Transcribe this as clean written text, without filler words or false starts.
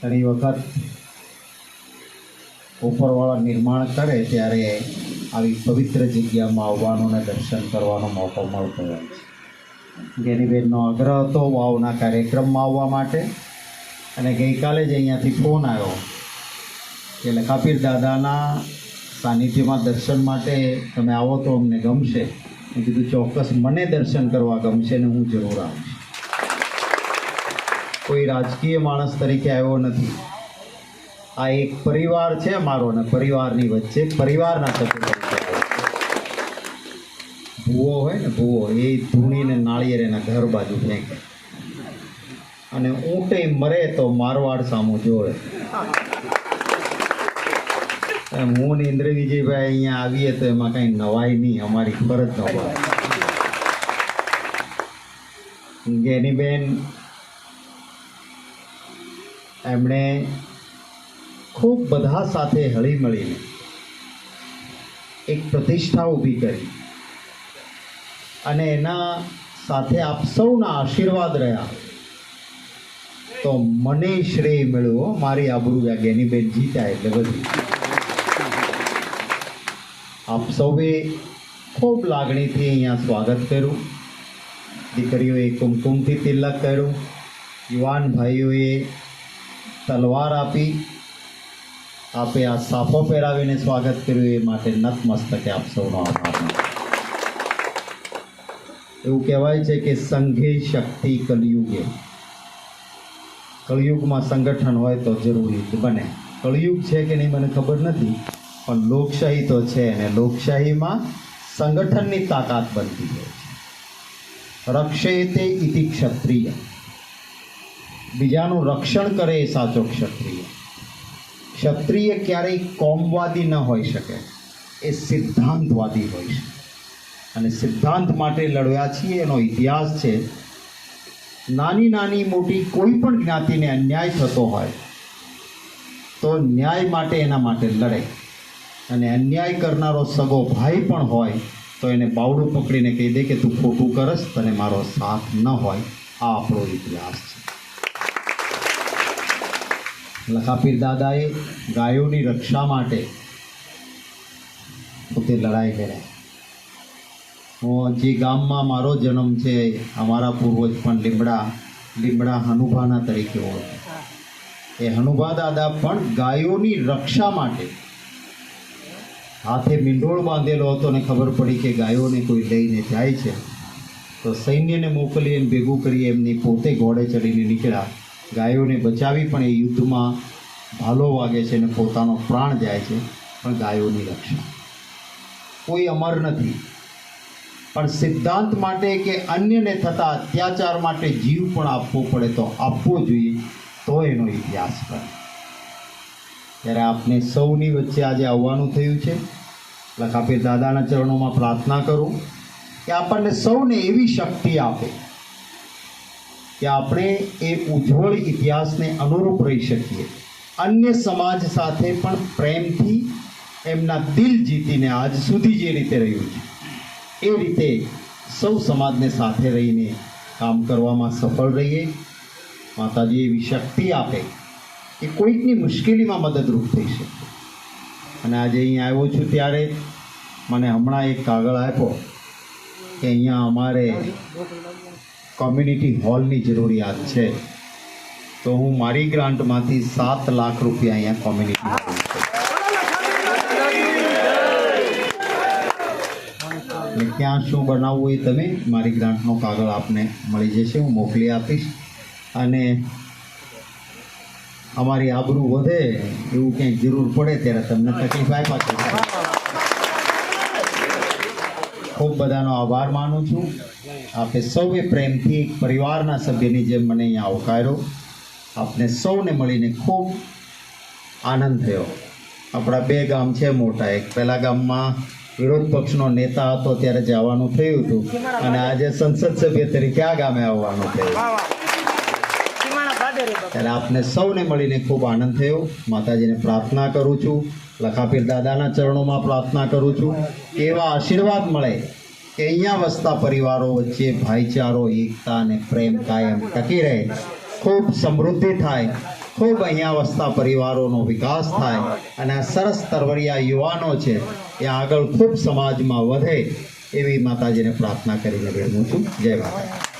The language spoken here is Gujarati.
ઘણી વખત ઉપરવાળા નિર્માણ કરે ત્યારે આવી પવિત્ર જગ્યામાં આવવાનો અને દર્શન કરવાનો મોકો મળતો હોય છે. ગેનીબેનનો આગ્રહ હતો વાવના કાર્યક્રમમાં આવવા માટે, અને ગઈકાલે જ અહીંયાથી ફોન આવ્યો કે લખાપીર દાદાના સાનિધ્યમાં દર્શન માટે તમે આવો તો અમને ગમશે. મેં કીધું ચોક્કસ, મને દર્શન કરવા ગમશે ને હું જરૂર આવીશ. કોઈ રાજકીય માણસ તરીકે આવ્યો નથી. આ એક પરિવાર છે મારો, ને પરિવારની વચ્ચે પરિવારના સભ્યો તરીકે આવ્યો. ભૂવો હોય ને, ભૂવો એ ધૂણીને નાળિયેર એના ઘર બાજુ ફેંકે, અને ઊંટે મરે તો મારવાડ સામું જોડે. હું ને ઇન્દ્ર વિજયભાઈ અહીંયા આવીએ તો એમાં કંઈ નવાઈ નહીં, અમારી ફરજ ન હોય. ગેનીબેન એમણે ખૂબ બધા સાથે હળીમળીને એક પ્રતિષ્ઠા ઊભી કરી, અને એના સાથે આપ સૌના આશીર્વાદ રહ્યા તો મને શ્રેય મળ્યો. મારી આબરૂ ગેનીબેન જીત્યા એટલે બધું. આપ સૌએ ખૂબ લાગણીથી અહીંયા સ્વાગત કર્યું. દીકરીઓએ કુમકુમથી તિલક કર્યું, યુવાન ભાઈઓએ તલવાર આપી, આપે આ સાફો પહેરાવીને સ્વાગત કર્યું. એ માટે નતમસ્તકે આપ સૌનો આભાર. એવું કહેવાય છે કે સંઘે શક્તિ કલયુગે. કળિયુગમાં સંગઠન હોય તો જરૂરી જ બને. કળિયુગ છે કે નહીં મને ખબર નથી, પણ લોકશાહી તો છે, અને લોકશાહીમાં સંગઠનની તાકાત બનતી હોય છે. રક્ષેતે ઇતિ ક્ષત્રિય, બીજાનું રક્ષણ કરે એ સાચો ક્ષત્રિય. ક્ષત્રિય ક્યારેય કોમવાદી ન હોઈ શકે, એ સિદ્ધાંતવાદી હોય છે, અને સિદ્ધાંત માટે લડ્યા છીએ. એનો ઇતિહાસ છે. નાની નાની મોટી કોઈ પણ જ્ઞાતિને અન્યાય થતો હોય તો ન્યાય માટે એના માટે લડે, અને અન્યાય કરનારો સગો ભાઈ પણ હોય તો એને બાવડું પકડીને કહી દે કે તું ખોટું કરસ, તને મારો સાથ ન હોય. આ આપણો ઇતિહાસ છે. લખાપીર દાદાએ ગાયોની રક્ષા માટે પોતે લડાઈ કર્યા. હું જે ગામમાં મારો જન્મ છે, અમારા પૂર્વજ પણ લીમડા હનુભાના તરીકે ઓળખે. એ હનુભા દાદા પણ ગાયોની રક્ષા માટે હાથે મીંડોળ બાંધેલો હતો, ને ખબર પડી કે ગાયોને કોઈ લઈને જાય છે તો સૈન્યને મોકલી અને ભેગું કરી એમની પોતે ઘોડે ચડીને નીકળ્યા. ગાયોને બચાવી, પણ એ યુદ્ધમાં ભાલો વાગે છે અને પોતાનો પ્રાણ જાય છે. પણ ગાયોની રક્ષા. કોઈ અમર નથી, પણ સિદ્ધાંત માટે કે અન્યને થતા અત્યાચાર માટે જીવ પણ આપવો પડે તો આપવો જોઈએ, તો એનો ઇતિહાસ બને. ત્યારે આપને સૌની વચ્ચે આજે આવવાનું થયું છે. લખાપીર દાદાના ચરણોમાં પ્રાર્થના કરું કે આપણને સૌને એવી શક્તિ આપે કે આપણે એ ઉજ્જવળ ઇતિહાસને અનુરૂપ રહી શકીએ. અન્ય સમાજ સાથે પણ પ્રેમથી એમના દિલ જીતીને આજ સુધી જે રીતે રહ્યું છે એ રીતે સૌ સમાજને સાથે રહીને કામ કરવામાં સફળ રહીએ. માતાજી એવી શક્તિ આપે કે કોઈકની મુશ્કેલીમાં મદદરૂપ થઈ શકે. અને આજે અહીંયા આવ્યો છું ત્યારે મને હમણાં એક કાગળ આપ્યો કે અહીંયા અમારે કોમ્યુનિટી હોલની જરૂરિયાત છે, તો હું મારી ગ્રાન્ટમાંથી 7 લાખ રૂપિયા અહીંયા કોમ્યુનિટી હોલ છે. ક્યાં શું બનાવવું એ તમે મારી ગ્રાન્ટનો કાગળ આપને મળી જશે, હું મોકલી આપીશ. અને અમારી આબરૂ વધે એવું ક્યાંય જરૂર પડે ત્યારે તમને તકલીફ આપ્યા છે. ખૂબ બધાનો આભાર માનું છું. આપે સૌએ પ્રેમથી એક પરિવારના સભ્યની જેમ મને અહીંયા આવકાર્યો. આપને સૌને મળીને ખૂબ આનંદ થયો. આપણા 2 ગામ છે મોટા. એક પહેલા ગામમાં વિરોધ પક્ષનો નેતા હતો ત્યારે જવાનું થયું હતું, અને આજે સંસદ સભ્ય તરીકે આ ગામે આવવાનું થયું. ત્યારે આપને સૌને મળીને ખૂબ આનંદ થયો. માતાજીને પ્રાર્થના કરું છું, લખાપીર દાદાના ચરણોમાં પ્રાર્થના કરું છું કે એવા આશીર્વાદ મળે કે અહીંયા વસતા પરિવારો વચ્ચે ભાઈચારો, એકતા અને પ્રેમ કાયમ ટકી રહે. ખૂબ સમૃદ્ધિ થાય ખૂબ અહીંયા વસતા પરિવારોનો વિકાસ થાય અને આ સરસ તરવરિયા યુવાનો છે એ આગળ ખૂબ સમાજમાં વધે એવી માતાજીને પ્રાર્થના કરીને વિરમું છું. જય માતા.